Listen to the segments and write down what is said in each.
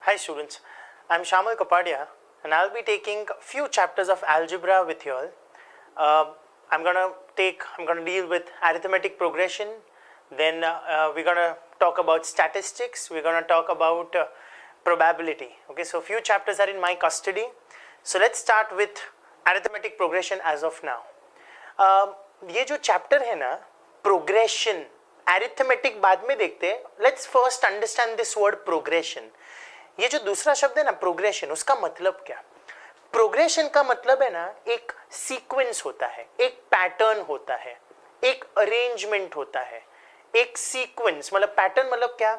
Hi students, I'm Shamal Kapadia and I'll be taking a few chapters of algebra with you all. I'm gonna deal with arithmetic progression, then we're gonna talk about statistics, we're gonna talk about probability. Okay, so few chapters are in my custody. So let's start with arithmetic progression as of now. ये जो chapter है ना, progression, arithmetic बाद में देखते हैं. Let's first understand this word progression. ये जो दूसरा शब्द है ना प्रोग्रेशन, उसका मतलब क्या? प्रोग्रेशन का मतलब है ना, एक सीक्वेंस होता है, एक पैटर्न होता है, एक अरेंजमेंट होता है. एक सीक्वेंस मतलब पैटर्न मतलब क्या?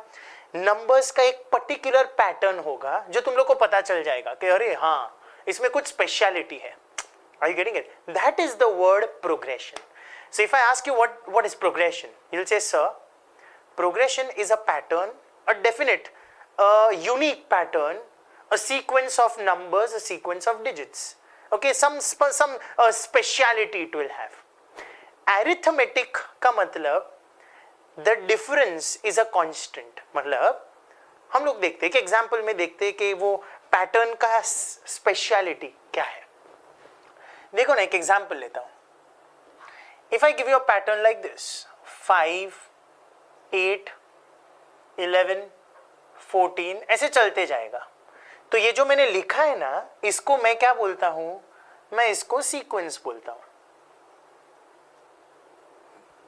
नंबर्स का एक पर्टिकुलर पैटर्न होगा जो तुम लोग को पता चल जाएगा कि अरे हाँ, इसमें कुछ स्पेशलिटी है. Are you getting it? That is the word progression. So if I ask you what is progression, you'll say, sir, progression is a pattern, a definite, a unique pattern, a sequence of numbers, a sequence of digits. Okay, some speciality it will have. Arithmetic का मतलब the difference is a constant. मतलब हम लोग देखते हैं कि example में देखते हैं कि वो पैटर्न का स्पेशलिटी क्या है. देखो ना, एक एग्जाम्पल लेता हूं. If I give you a pattern like this 5, 8, 11, 14 ऐसे चलते जाएगा. तो ये जो मैंने लिखा है ना, इसको मैं क्या बोलता हूं? मैं इसको सीक्वेंस बोलता हूं.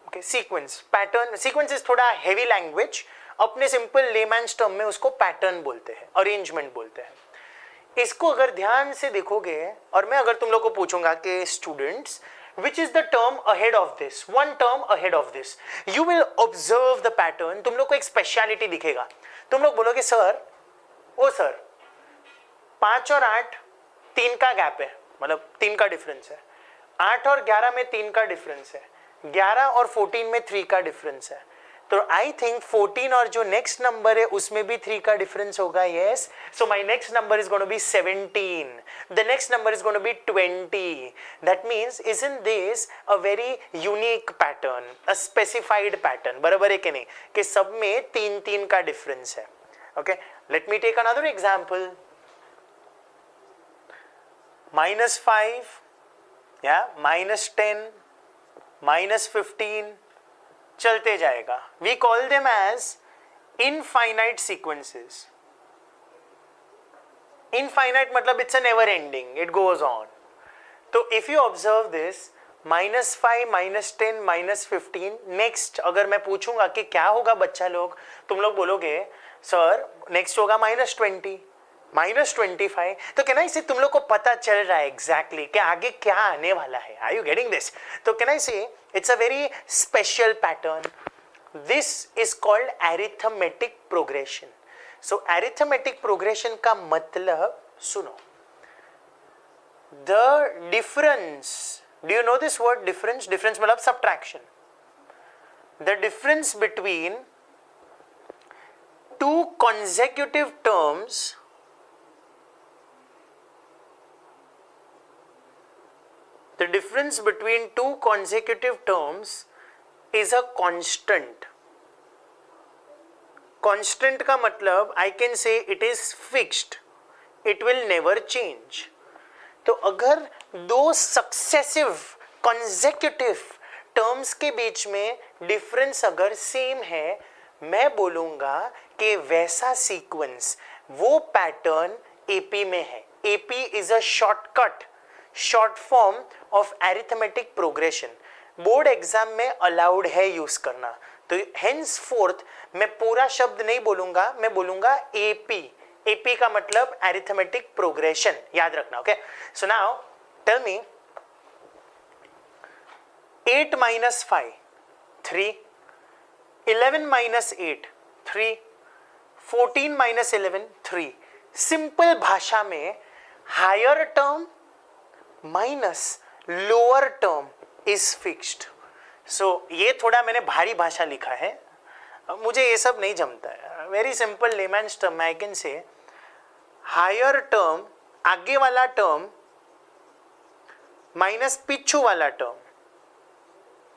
Okay, sequence, pattern. Sequence is थोड़ा हेवी लैंग्वेज. अपने सिंपल लेमैन्स टर्म में उसको पैटर्न बोलते हैं, अरेंजमेंट बोलते हैं. इसको अगर ध्यान से देखोगे और मैं अगर तुम लोग को पूछूंगा कि students which is the term ahead of this, one term ahead of this, you will observe the pattern. तुम लोग को एक स्पेशलिटी दिखेगा. तुम लोग बोलोगे सर, ओ सर, 5 और 8 3 का गैप है, मतलब 3 का डिफरेंस है. 8 और 11 में 3 का डिफरेंस है. 11 और 14 में 3 का डिफरेंस है. तो आई थिंक 14 और जो नेक्स्ट नंबर है उसमें भी 3 का डिफरेंस होगा. Yes, so my next number is going to be 17. The next number is going to be 20. That means isn't this a very unique pattern, a specified pattern? बराबर है कि नहीं, कि सब में 3 का डिफरेंस है. Okay, let me take another example. -5 या -10, -15 चलते जाएगा. We call them as infinite sequences. Infinite मतलब it's a never ending, it goes on. तो if you observe this -5, -10, -15, next अगर मैं पूछूंगा कि क्या होगा बच्चा लोग, तुम लोग बोलोगे सर नेक्स्ट होगा -20, -25. तो कहना इसे तुम लोग को पता चल रहा है एग्जैक्टली कि आगे क्या आने वाला है. Are you getting this? तो कहना इसे it's a very special pattern. This is called arithmetic progression. So arithmetic progression का मतलब सुनो, the difference. Do you know this word difference? Difference मतलब subtraction. The difference between two consecutive terms the difference between two consecutive terms is a constant. Constant का मतलब I can say it is fixed, it will never change. तो अगर दो successive consecutive terms के बीच में difference अगर same है, मैं बोलूँगा कि वैसा sequence, वो pattern AP में है. AP is a shortcut, short form of arithmetic progression. Board exam में अलाउड है यूज करना. तो हेंस फोर्थ मैं पूरा शब्द नहीं बोलूंगा, मैं बोलूंगा एपी. एपी का मतलब अरिथमेटिक प्रोग्रेशन, याद रखना. Okay, so now tell me 8 - 5 3, 11 - 8 3, 14 - 11 3. Simple भाषा में higher term minus lower term is fixed. So ये थोड़ा मैंने भारी भाषा लिखा है, मुझे ये सब नहीं जमता है. Very simple layman's term, I can say higher term, आगे वाला टर्म माइनस पीछू वाला टर्म.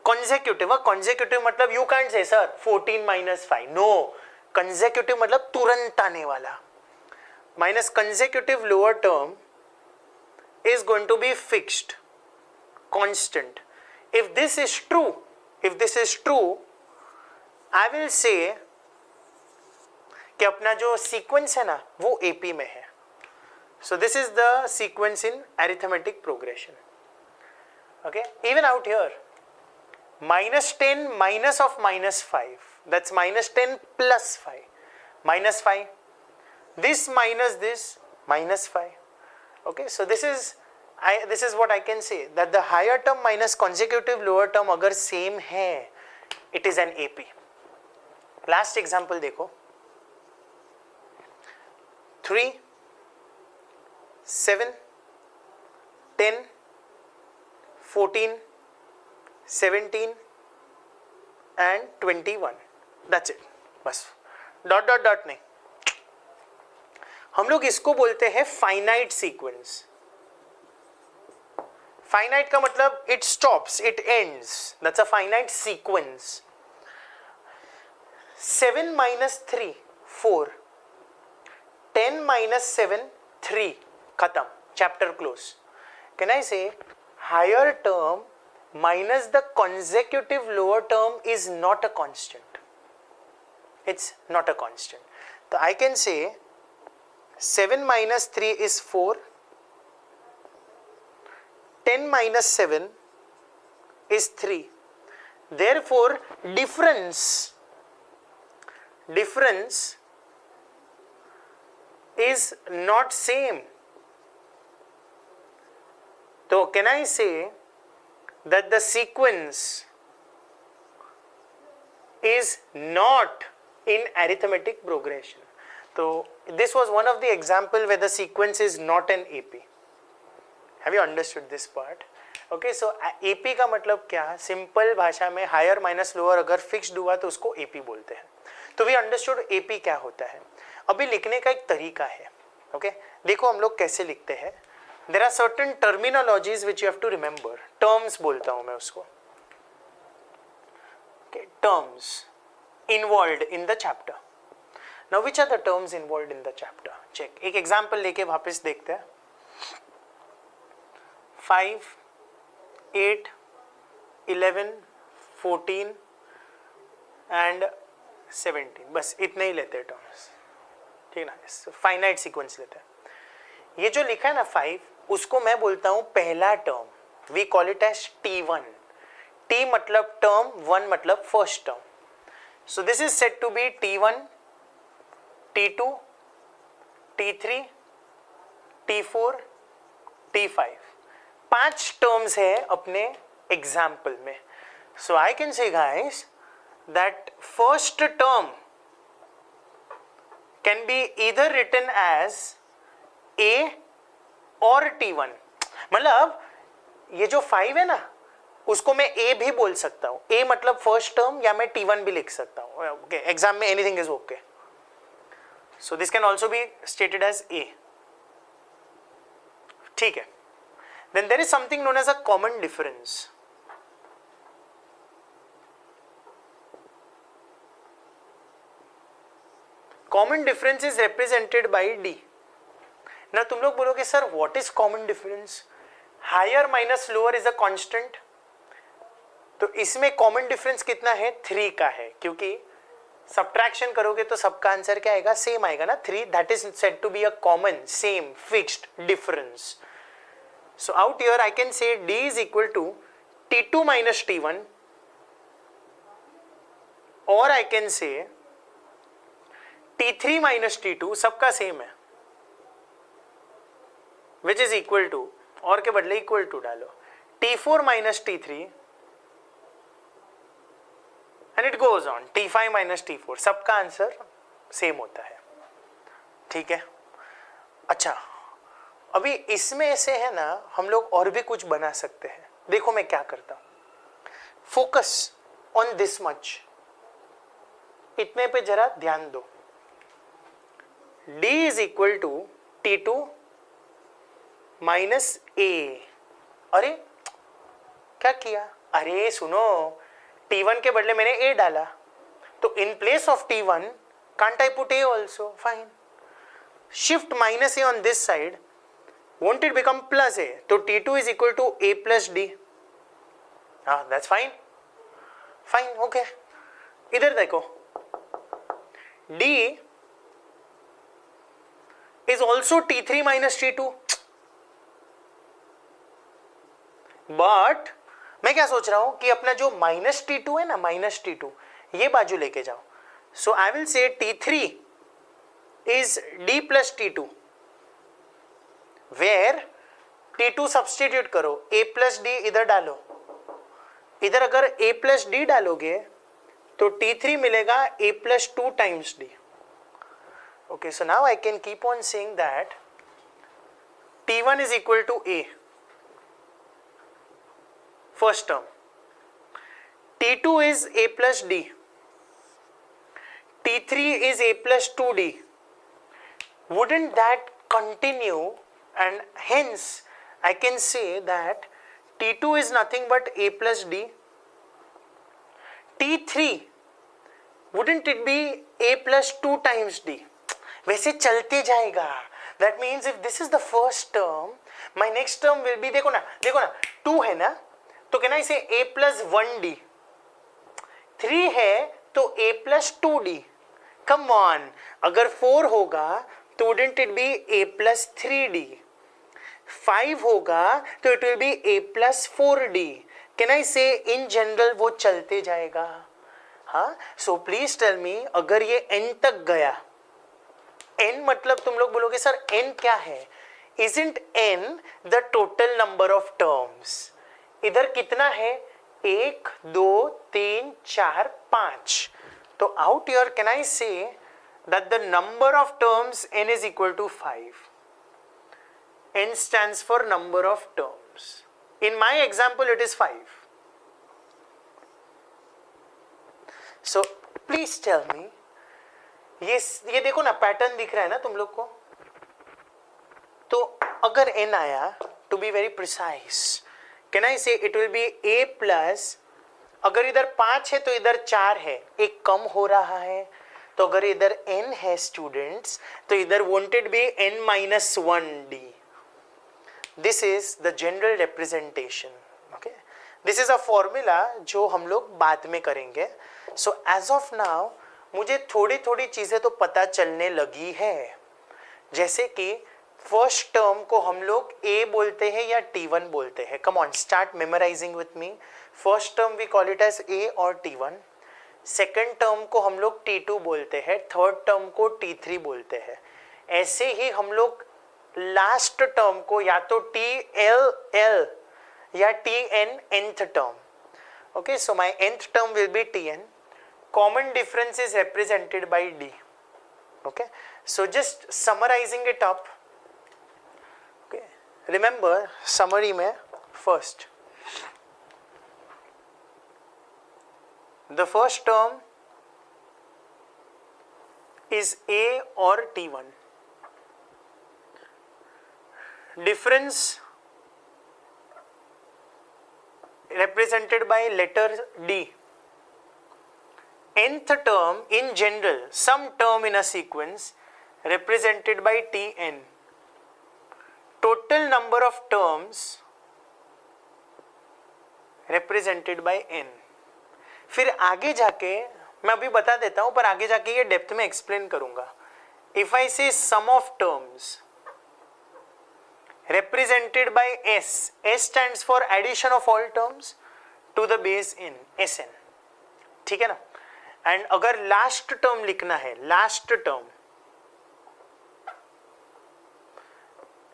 कॉन्सेक्यूटिव, कॉन्सेक्यूटिव मतलब you can't say sir 14 - 5. No, consecutive मतलब तुरंत आने वाला. minus consecutive lower term is going to be fixed, constant. If this is true, I will say कि अपना जो sequence है ना वो AP में है. So this is the sequence in arithmetic progression. Okay, even out here, minus 10 minus of minus 5, that's minus 10 plus 5, minus 5, this minus this, minus 5. Okay, so this is what I can say, that the higher term minus consecutive lower term अगर same है, it is an AP. Last example देखो, 3, 7, 10, 14, 17 and 21. That's it. बस dot dot dot नहीं. हम लोग इसको बोलते हैं फाइनाइट सीक्वेंस. फाइनाइट का मतलब it stops, it ends. That's a finite sequence. 7 minus 3, 4. 10 minus 7, 3. खत्म. Chapter close. Can I say higher term minus the consecutive lower term is not a constant? It's not a constant. So I can say 7 minus 3 is 4. 10 minus 7 is 3. Therefore, difference is not same. So can I say that the sequence is not in arithmetic progression? So this was one of the example where the sequence is not an AP. Have you understood this part? Okay, so AP का मतलब क्या? Simple भाषा में higher minus lower अगर fixed हुआ तो उसको AP बोलते हैं. तो वी अंडरस्टूड AP क्या होता है. अभी लिखने का एक तरीका है. ओके, देखो हम लोग कैसे लिखते हैं. There are certain terminologies which you have to remember. Terms बोलता हूँ मैं उसको. Okay, terms involved in the chapter. Now which are the terms involved in the chapter? Check. एक example लेके वापस देखते हैं. 5, 8, 11, 14 and 17. बस इतने ही लेते हैं terms. ठीक ना? फाइनाइट सीक्वेंस लेते हैं. ये जो लिखा है ना 5, उसको मैं बोलता हूं पहला term. We call it as T1. T मतलब टर्म, 1 मतलब first term. So this is said to be T1, T2, T3, T4, T5. 5 terms है अपने एग्जाम्पल में. So I can say guys that first term can be either written as A or T1. मतलब ये जो 5 है ना उसको मैं A भी बोल सकता हूँ. A मतलब फर्स्ट टर्म, या मैं T1 भी लिख सकता हूँ. ओके, एग्जाम में anything is okay. So this can also be stated as A. ठीक है. Then there is something known as a common difference. Common difference is represented by D. ना तुम लोग बोलोगे sir what is common difference? Higher minus lower is a constant. तो इसमें common difference कितना है? 3 का है, क्योंकि सब्ट्रैक्शन करोगे तो सबका आंसर क्या आएगा? सेम आएगा ना. 3, that is said to be a common, same, fixed difference. So out here I can say D is equal to T2 minus T1, और आई कैन से T3 माइनस T2, सबका सेम है, विच इज इक्वल टू, और के बदले equal to डालो, T4 minus T3 and it goes on, T5 minus T4. सबका answer same होता है. ठीक है. अच्छा, अभी इसमें से है ना हम लोग और भी कुछ बना सकते हैं. देखो मैं क्या करता हूं. Focus on this much. इतने पे जरा ध्यान दो. D is equal to T2 minus A. अरे क्या किया? अरे सुनो, T1 के बदले मैंने A डाला, तो in place of T1 can't I put A also? Fine. shift minus a on this side, won't it become plus a? So T2 is equal to a plus d. That's fine. Fine, okay. इधर देखो, d is also T3 minus T2. But मैं क्या सोच रहा हूं कि अपना जो माइनस T2 है ना, माइनस T2 ये बाजू लेके जाओ. So I will say T3 is d plus T2, where T2 substitute करो, a plus d इधर डालो. इधर अगर a plus d डालोगे तो T3 मिलेगा a plus 2 times d. Okay, so now I can keep on saying that T1 is equal to a, first term. T2 is a plus d. T3 is a plus 2d. Wouldn't that continue, and hence I can say that T2 is nothing but a plus d. T3, wouldn't it be a plus 2 times d? वैसे चलते जाएगा. That means if this is the first term, my next term will be, देखो ना 2 है ना, तो can I say a plus 1d? 3 है तो a plus 2d. Come on, अगर 4 होगा तो wouldn't it be a plus 3d? 5 होगा तो it will be a plus 4d. Can I say in general वो चलते जाएगा? हाँ, so please tell me, अगर ये n तक गया, n मतलब तुम लोग बोलोगे सर n क्या है? Isn't n the total number of terms? इधर कितना है? 1 2 3 4 5. तो out here can I say that the number of terms n is equal to 5. N stands for number of terms. In my example it is 5. So please tell me, ये देखो ना, pattern दिख रहा है ना तुम लोग को. तो अगर n आया, to be very precise, can I say it will be a plus, अगर इधर 5 है तो इधर 4 है, एक कम हो रहा है. तो अगर इधर n है स्टूडेंट्स, तो इधर won't it be n minus 1d? This is the general representation. Okay, this is a formula जो हम लोग बाद में करेंगे. So as of now मुझे थोड़ी थोड़ी चीजें तो पता चलने लगी है, जैसे कि फर्स्ट टर्म को हम लोग a बोलते हैं या T1 बोलते हैं. Come on, start memorising with me. First term we call it as a और T1. सेकेंड टर्म को हम लोग T2 बोलते हैं, थर्ड टर्म को T3 बोलते हैं. ऐसे ही हम लोग लास्ट टर्म को या तो TLL या TN nth term. Okay, so my nth term will be TN. Common difference is represented by D. Okay, so just summarizing it up. Okay, remember summary में first, the first term is A or T1. Difference represented by letter D. Nth term in general, some term in a sequence represented by Tn. Total number of terms represented by n. फिर आगे जाके मैं अभी बता देता हूं, पर आगे जाके ये डेप्थ में एक्सप्लेन करूंगा. If I say sum of terms represented by S, S stands for addition of all terms to the base n, Sn. ठीक है ना. एंड अगर लास्ट टर्म लिखना है, last term,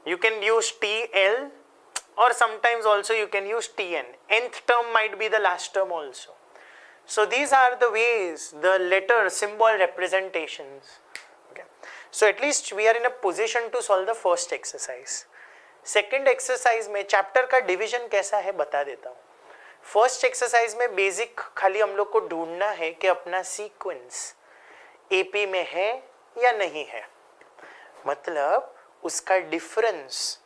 you can use TL or sometimes also you can use TN. Nth term might be the last term also. So these are the ways, the letter symbol representations. Okay, so at least we are in a position to solve the first exercise. Second exercise में chapter का division कैसा है बता देता हूँ. First exercise में basic खाली हम लोग को ढूंढना है कि अपना सीक्वेंस एपी में है या नहीं है, मतलब उसका डिफरेंस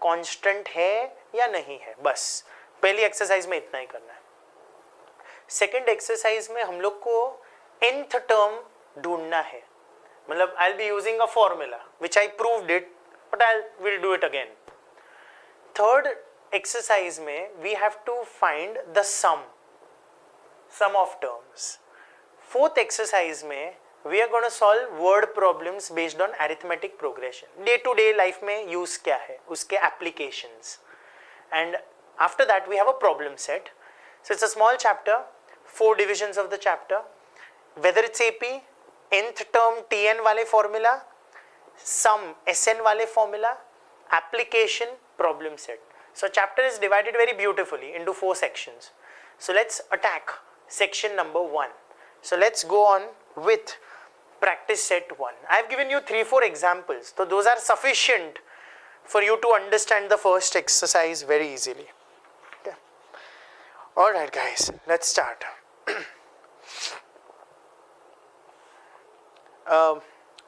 कांस्टेंट है या नहीं है. बस पहली एक्सरसाइज में इतना ही करना है. सेकंड एक्सरसाइज में हम लोग को nth टर्म ढूंढना है, मतलब I'll be using a formula which I proved it, but will do it again. Third exercise में we have to find the sum of terms. Fourth exercise में we are going to solve word problems based on arithmetic progression. Day to day life में use क्या है, उसके applications. And after that we have a problem set. So it's a small chapter, 4 divisions of the chapter. Whether it's AP, nth term Tn वाले formula, sum Sn वाले formula, application, problem set. So chapter is divided very beautifully into 4 sections. So let's attack section number 1. So let's go on with practice set 1. I have given you 3-4 examples. So those are sufficient for you to understand the first exercise very easily. Okay. Alright guys, let's start.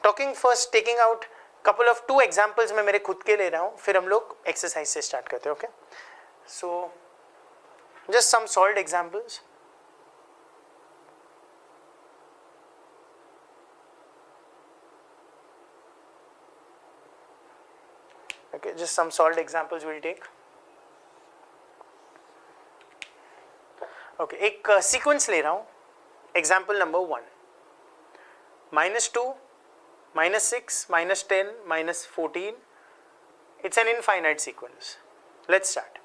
Talking first, taking out couple of 2 examples मैं मेरे खुद के ले रहा हूँ, फिर हम लोग exercise से start करते हैं, okay? So just some solved examples. Okay, just some solved examples we'll take. Okay, एक sequence ले रहा हूँ. Example number 1. -2, -6, -10, -14. It's an infinite sequence. Let's start.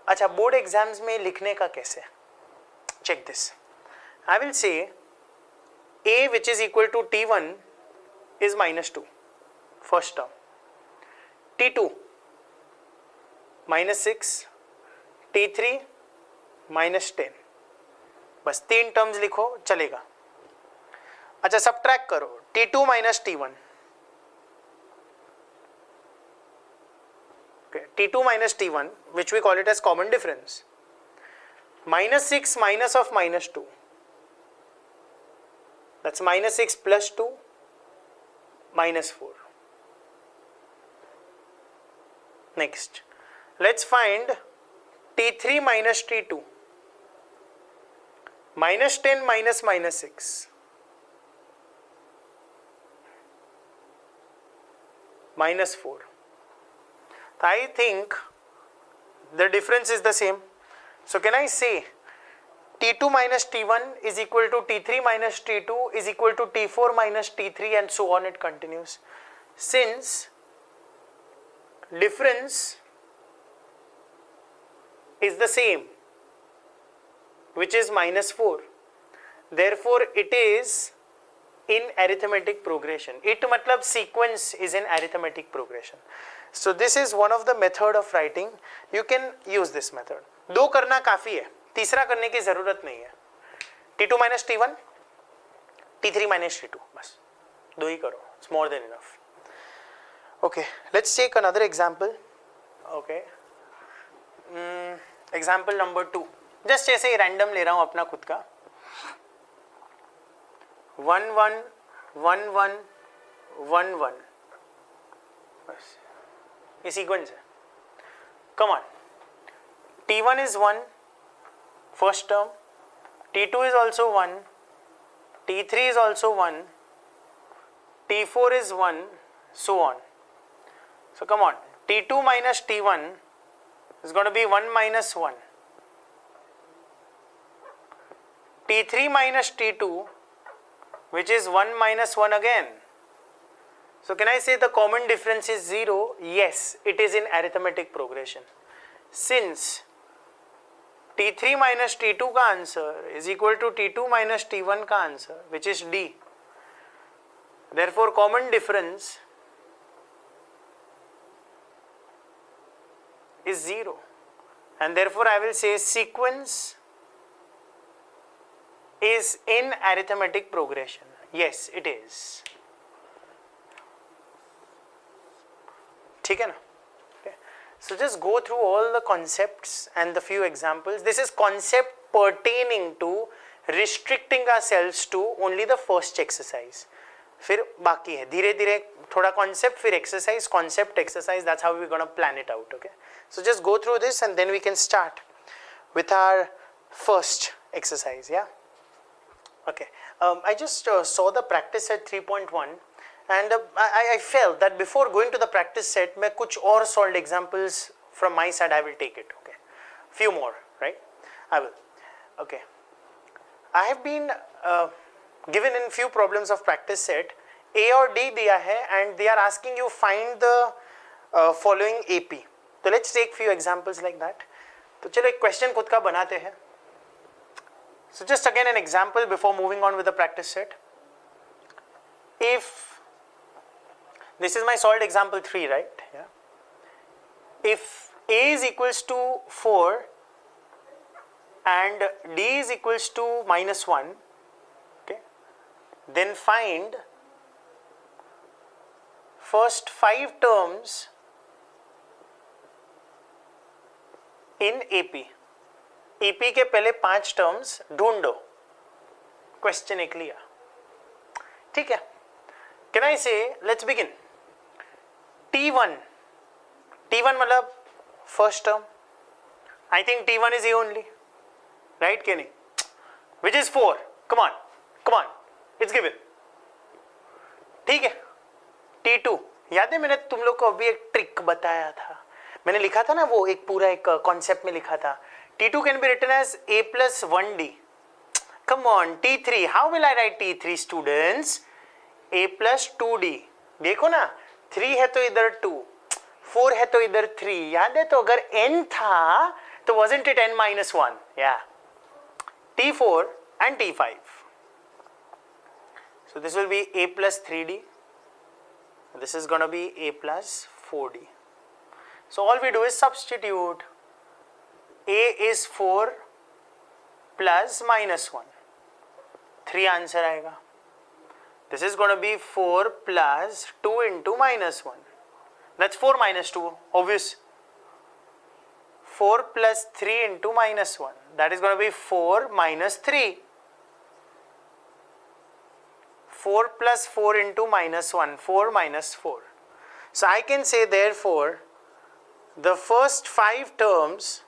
अच्छा, board exams में लिखने का कैसे? Check this. I will say A which is equal to T1 is -2. First term. T2 -6, T3 -10. बस 3 टर्म्स लिखो चलेगा. अच्छा, सबट्रैक्ट करो T2 minus T1. Okay, T2 minus T1, which we call it as common difference. -6 minus of -2. That's -6 plus 2, -4. Next, let's find T3 minus T2. -10 minus -6. -4. I think the difference is the same. So can I say T2 minus T1 is equal to T3 minus T2 is equal to T4 minus T3 and so on it continues. Since difference is the same, which is -4, therefore it is in arithmetic progression. It matlab sequence is in arithmetic progression. So this is one of the method of writing. You can use this method. 2 करना काफी है, तीसरा करने की जरूरत नहीं है. T2 minus T1, T3 minus T2, बस 2 ही करो. It's more than enough. Okay, let's take another example. Okay, example number 2. Just ऐसे ही random ले रहा हूँ अपना खुद का. 1 1 1 1 1 1. बस ये सीक्वेंस है. Come on. T1 is 1, first term. T2 is also 1. T3 is also 1. T4 is 1, so on. So come on. T2 minus T1 is going to be 1 minus 1. T3 minus T2, which is 1 minus 1 again. So can I say the common difference is 0? Yes, it is in arithmetic progression. Since T3 minus T2 का answer is equal to T2 minus T1 का answer, which is D. Therefore common difference is 0. And therefore I will say sequence is in arithmetic progression. Yes, it is. ठीक है ना? Okay. So just go through all the concepts and the few examples. This is concept pertaining to restricting ourselves to only the first exercise. फिर बाकी है धीरे धीरे थोड़ा concept फिर exercise, concept exercise. That's how we're gonna plan it out. Okay. So just go through this and then we can start with our first exercise. Yeah. Okay, I just saw the practice set 3.1 and I felt that before going to the practice set, मैं कुछ और solved examples from my side I will take it. Okay, few more, right? I will. Okay, I have been given in few problems of practice set. A और D दिया है and they are asking you find the following AP. So let's take few examples like that. तो चलो एक question खुद का बनाते हैं. So just again an example before moving on with the practice set. If this is my solved example 3, right? Yeah. If A is equals to 4 and D is equals to -1, okay, then find first 5 terms in AP. AP के पहले 5 terms ढूंढो. Question एक लिया, ठीक है. Can I से let's begin. T1 मतलब first term. I think T1 is A only, right के नहीं? Which is 4. Come on it's given. ठीक है. T2 याद है मैंने तुम लोग को अभी एक ट्रिक बताया था. मैंने लिखा था ना, वो एक पूरा एक कॉन्सेप्ट में लिखा था. T2 can be written as A plus 1D. Come on, T3. How will I write T3, students? A plus 2D. देखो ना, 3 है तो इधर 2, 4 है तो इधर 3. याद है? तो अगर n था तो wasn't it n minus 1? Yeah. T4 and T5. So this will be A plus 3D. This is going to be A plus 4D. So all we do is substitute. A is 4 plus -1. 3 answer आएगा. This is going to be 4 plus 2 into -1. That's 4 minus 2, obvious. 4 plus 3 into -1. That is going to be 4 minus 3. 4 plus 4 into -1. 4 minus 4. So I can say therefore the first 5 terms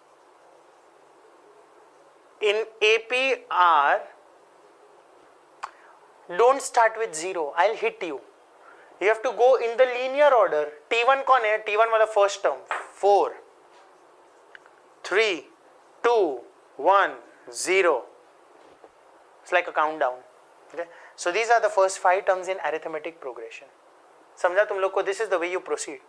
in AP are, don't start with 0, I'll hit you. You have to go in the linear order. T1 कौन है? T1 वाला first term. 4, 3, 2, 1, 0. It's like a countdown. Okay? So these are the first 5 terms in arithmetic progression. समझा तुम लोग को? This is the way you proceed.